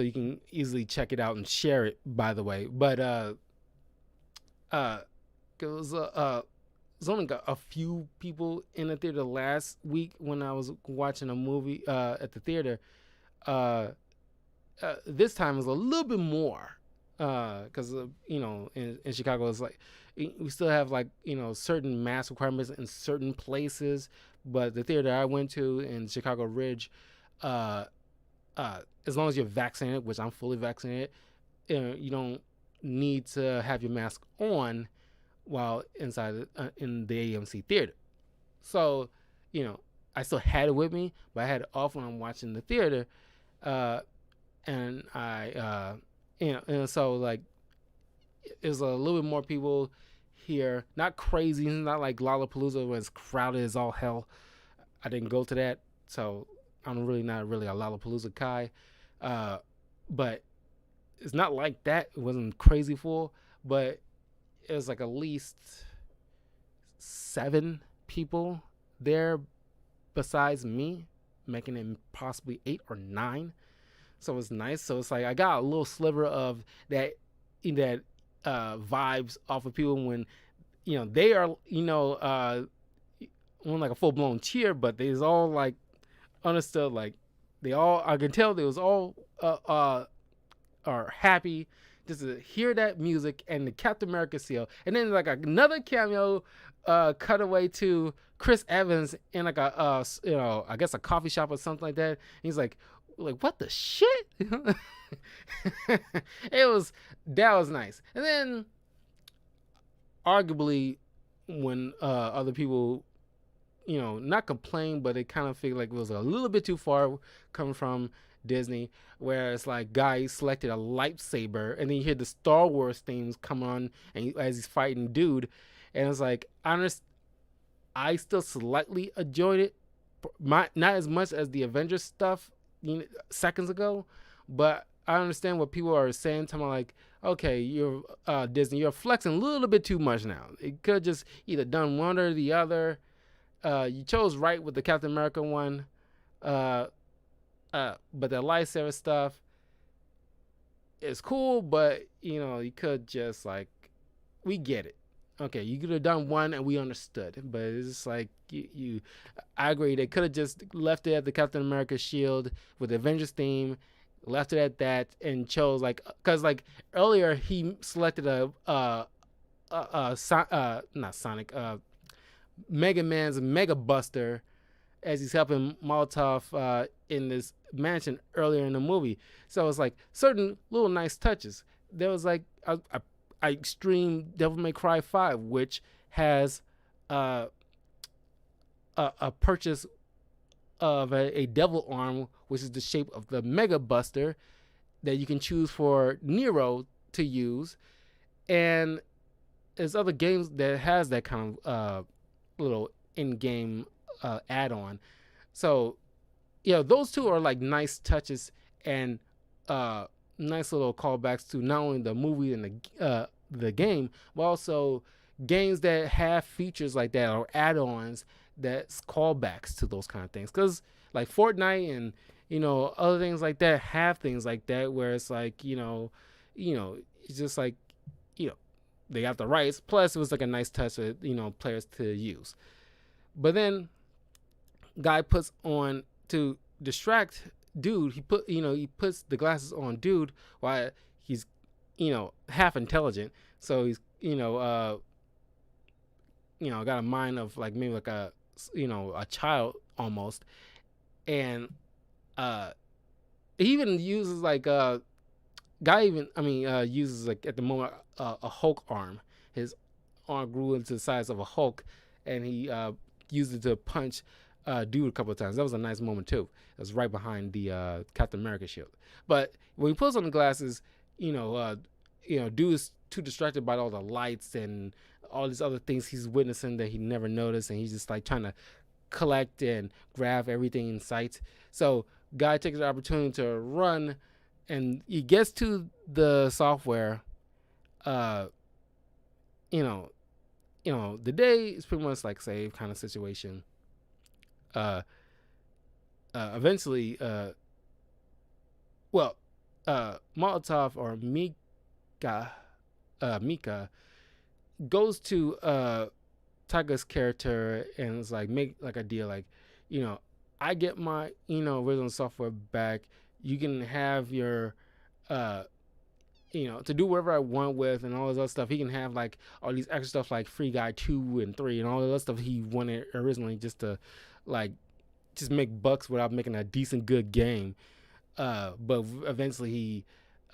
S1: you can easily check it out and share it. By the way, but it was there's only got a few people in the theater last week when I was watching a movie at the theater. This time is a little bit more because in Chicago it's like we still have like certain mask requirements in certain places, but the theater I went to in Chicago Ridge, as long as you're vaccinated, which I'm fully vaccinated, you don't need to have your mask on while inside in the AMC theater. So I still had it with me, but I had it off when I'm watching the theater, and I and so like there's a little bit more people here. Not crazy, not like Lollapalooza where it's crowded as all hell. I didn't go to that, so I'm really not really a Lollapalooza guy. But it's not like that. It wasn't crazy full, but it was like at least 7 people there besides me, making it possibly 8 or 9. So it's nice. So it's like I got a little sliver of that vibes off of people when they are on like a full blown cheer, but they was all like understood, like they all, I can tell they was all are happy just to hear that music and the Captain America seal, and then like another cameo cutaway to Chris Evans in like a I guess a coffee shop or something like that. And he's like what the shit? That was nice. And then arguably when other people not complain, but they kind of feel like it was a little bit too far coming from Disney, where it's like guy selected a lightsaber and then you hear the Star Wars themes come on and as he's fighting dude, and it's like I still slightly enjoyed it, not as much as the Avengers stuff seconds ago, but I understand what people are saying to me, like, okay, you're Disney, you're flexing a little bit too much now. It could just either done one or the other. You chose right with the Captain America one, but the lightsaber stuff is cool, but you could just like, we get it. Okay, you could have done one and we understood, but it's just like I agree, they could have just left it at the Captain America shield with the Avengers theme, left it at that, and chose like, because like earlier he selected not Sonic, Mega Man's Mega Buster as he's helping Molotov in this mansion earlier in the movie. So it's like certain little nice touches. There was like I streamed Devil May Cry 5, which has a purchase of a devil arm, which is the shape of the Mega Buster that you can choose for Nero to use. And there's other games that has that kind of little in-game add-on. So those two are like nice touches and nice little callbacks to not only the movie and the game, but also games that have features like that or add-ons that's callbacks to those kind of things. Because like Fortnite and other things like that have things like that where it's like it's just like they got the rights. Plus, it was like a nice touch for players to use. But then, guy puts on to distract dude. He puts the glasses on dude while he's half intelligent. So he's got a mind of like maybe like a child almost, and he even uses like Guy even, uses like at the moment a Hulk arm. His arm grew into the size of a Hulk, and he used it to punch dude a couple of times. That was a nice moment too. It was right behind the Captain America shield. But when he puts on the glasses, dude is too distracted by all the lights and all these other things he's witnessing that he never noticed, and he's just like trying to collect and grab everything in sight. So guy takes the opportunity to run, and he gets to the software. Uh, you know, the day is pretty much like save kind of situation. Uh, Eventually, Molotov or Mika goes to Taiga's character and is like, make like a deal, like, I get my original software back. You can have your to do whatever I want with and all this other stuff. He can have like all these extra stuff like Free Guy 2 and 3 and all the other stuff he wanted originally, just to like just make bucks without making a decent good game. But eventually he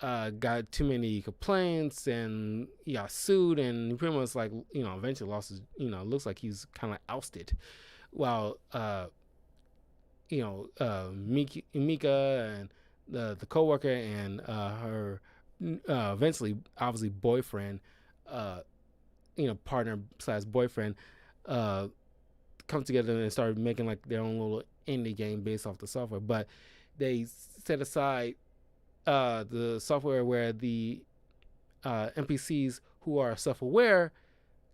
S1: got too many complaints and he got sued, and he pretty much like eventually lost his, looks like he's kind of ousted. While Mika and the coworker and her eventually obviously boyfriend, partner slash boyfriend, come together and start making like their own little indie game based off the software. But they set aside the software where the NPCs who are self-aware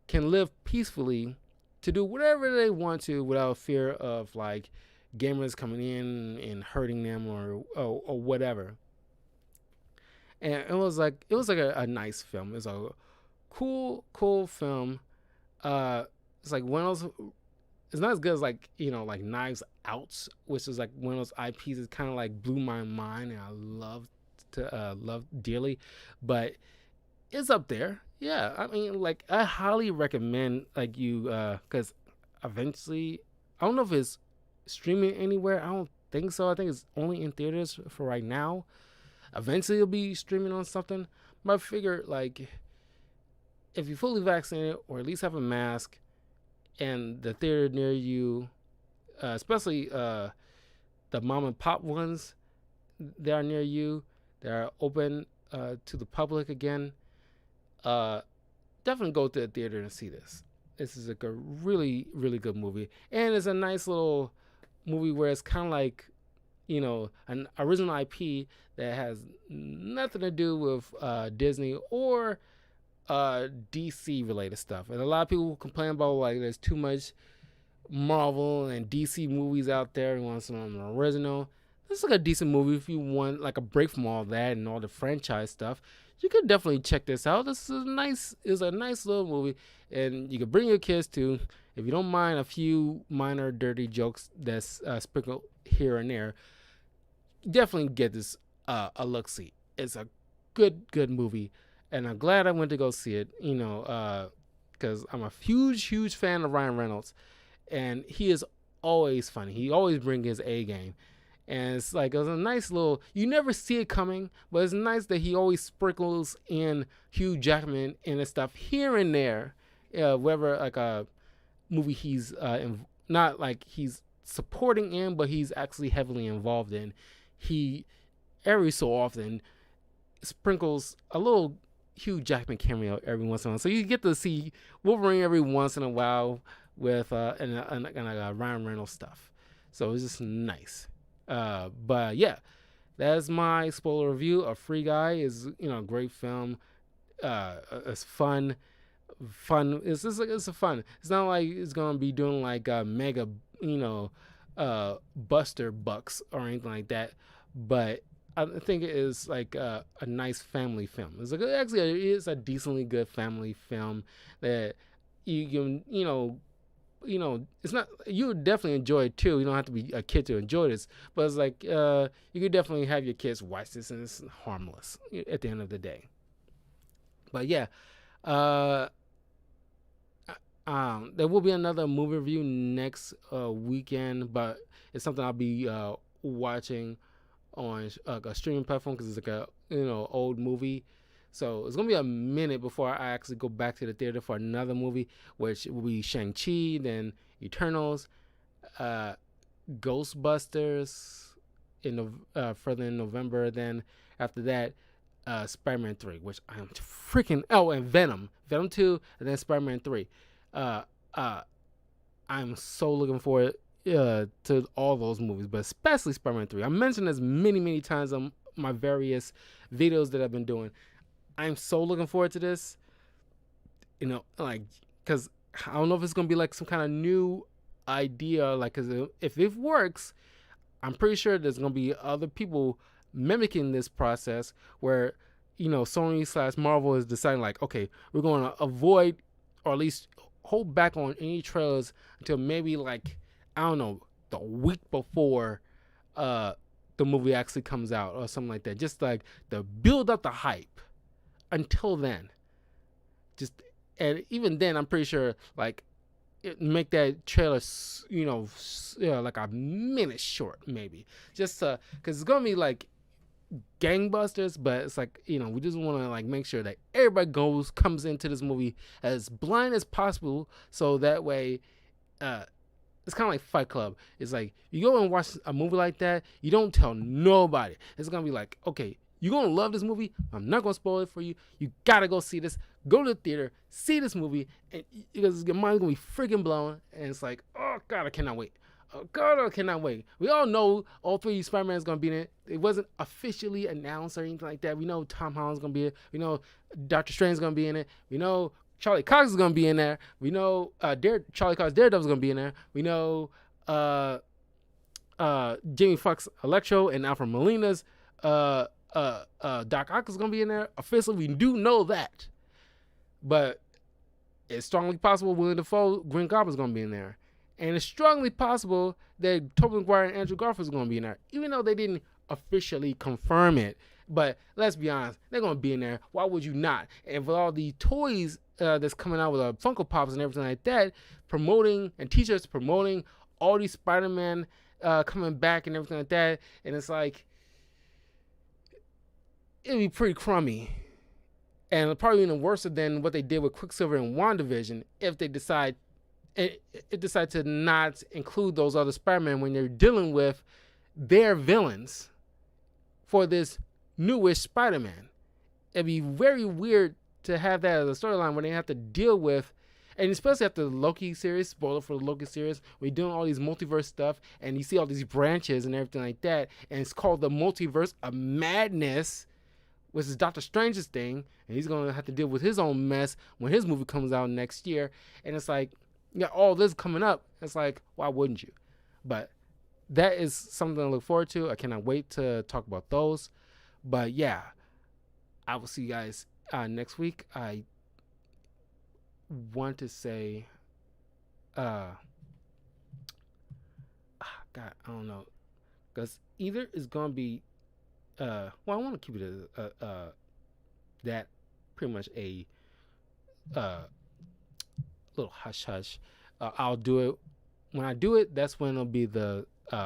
S1: can live peacefully to do whatever they want to without fear of like gamers coming in and hurting them or whatever. And it was like a nice film. It was a cool film. It's like one of those. It's not as good as like like Knives Out, which is like one of those IPs that kind of like blew my mind and I love dearly, but it's up there. Yeah, I mean, like I highly recommend like you because eventually I don't know if it's streaming anywhere. I don't think so. I think it's only in theaters for right now. Eventually it'll be streaming on something. But I figure like if you're fully vaccinated or at least have a mask and the theater near you, especially the mom and pop ones that are near you, that are open to the public again, definitely go to the theater and see this. This is like a really, really good movie. And it's a nice little movie where it's kind of like, an original IP that has nothing to do with Disney or DC related stuff. And a lot of people complain about like there's too much Marvel and DC movies out there and want some original. This is like a decent movie if you want like a break from all that and all the franchise stuff. You could definitely check this out. This is a nice little movie, and you can bring your kids too if you don't mind a few minor dirty jokes that's sprinkled here and there. Definitely get this a look see. It's a good movie, and I'm glad I went to go see it. Because I'm a huge fan of Ryan Reynolds, and he is always funny. He always brings his A game. And it's like, it was a nice little, you never see it coming, but it's nice that he always sprinkles in Hugh Jackman and his stuff here and there. Whether like a movie he's not like he's supporting in, but he's actually heavily involved in. He every so often sprinkles a little Hugh Jackman cameo every once in a while. So you get to see Wolverine every once in a while with and Ryan Reynolds stuff. So it's just nice. But yeah, that's my spoiler review of Free Guy. Is a great film. It's fun. It's just like it's a fun. It's not like it's gonna be doing like mega buster bucks or anything like that. But I think it is like a nice family film. It's like actually it is a decently good family film that you can it's not, you would definitely enjoy it too. You don't have to be a kid to enjoy this, but it's like you could definitely have your kids watch this, and it's harmless at the end of the day. But yeah, there will be another movie review next weekend, but it's something I'll be watching on a streaming platform because it's like old movie. So it's gonna be a minute before I actually go back to the theater for another movie, which will be Shang-Chi, then Eternals, uh, Ghostbusters further in November. Then after that, Spider-Man 3, which I am freaking and Venom 2, and then Spider-Man 3. Uh, uh, I'm so looking forward to all those movies, but especially Spider-Man 3. I mentioned this many times on my various videos that I've been doing. I'm so looking forward to this. Like, because I don't know if it's gonna be like some kind of new idea. Like, cause if it works, I'm pretty sure there's gonna be other people mimicking this process where Sony / Marvel is deciding like, okay, we're going to avoid or at least hold back on any trailers until maybe like, I don't know, the week before the movie actually comes out or something like that. Just like to build up the hype until then. And even then, I'm pretty sure like make that trailer, like a minute short, maybe, just because it's gonna be like gangbusters, but it's like we just want to like make sure that everybody comes into this movie as blind as possible, so that way, it's kind of like Fight Club. It's like you go and watch a movie like that, you don't tell nobody. It's gonna be like, okay, you're gonna love this movie. I'm not gonna spoil it for you. You gotta go see this. Go to the theater, see this movie, and because your mind's gonna be freaking blown. And it's like, oh god, I cannot wait. Oh god, I cannot wait. We all know all three Spider-Man's gonna be in it. It wasn't officially announced or anything like that. We know Tom Holland's gonna be in it. We know Doctor Strange's gonna be in it. We know Charlie Cox is gonna be in there. We know Charlie Cox Daredevil's gonna be in there. We know Jamie Foxx Electro and Alfred Molina's Doc Ock is gonna be in there. Officially, we do know that, but it's strongly possible William Dafoe Green Goblin's gonna be in there, and it's strongly possible that Tobey Maguire and Andrew Garfield's gonna be in there, even though they didn't officially confirm it. But let's be honest, they're gonna be in there. Why would you not? And with all the toys that's coming out with Funko Pops and everything like that, promoting and t-shirts promoting all these Spider-Man coming back and everything like that, and it's like, it'd be pretty crummy, and probably even worse than what they did with Quicksilver and WandaVision if they decide to not include those other Spider-Man when they're dealing with their villains for this newish Spider-Man. It'd be very weird to have that as a storyline when they have to deal with, and especially after the Loki series, spoiler for the Loki series, we're doing all these multiverse stuff, and you see all these branches and everything like that, and it's called the Multiverse of Madness, which is Doctor Strange's thing, and he's going to have to deal with his own mess when his movie comes out next year. And it's like, all this coming up. It's like, why wouldn't you? But that is something to look forward to. I cannot wait to talk about those. But yeah, I will see you guys next week. I want to say, God, I don't know, because either is going to be, I want to keep it that pretty much a little hush hush. I'll do it when I do it. That's when it'll be the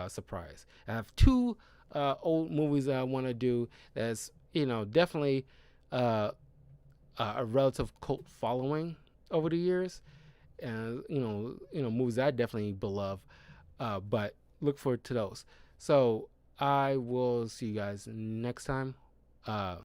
S1: surprise. I have two old movies that I want to do. That's definitely a relative cult following over the years, and movies that I definitely beloved. But look forward to those. So I will see you guys next time.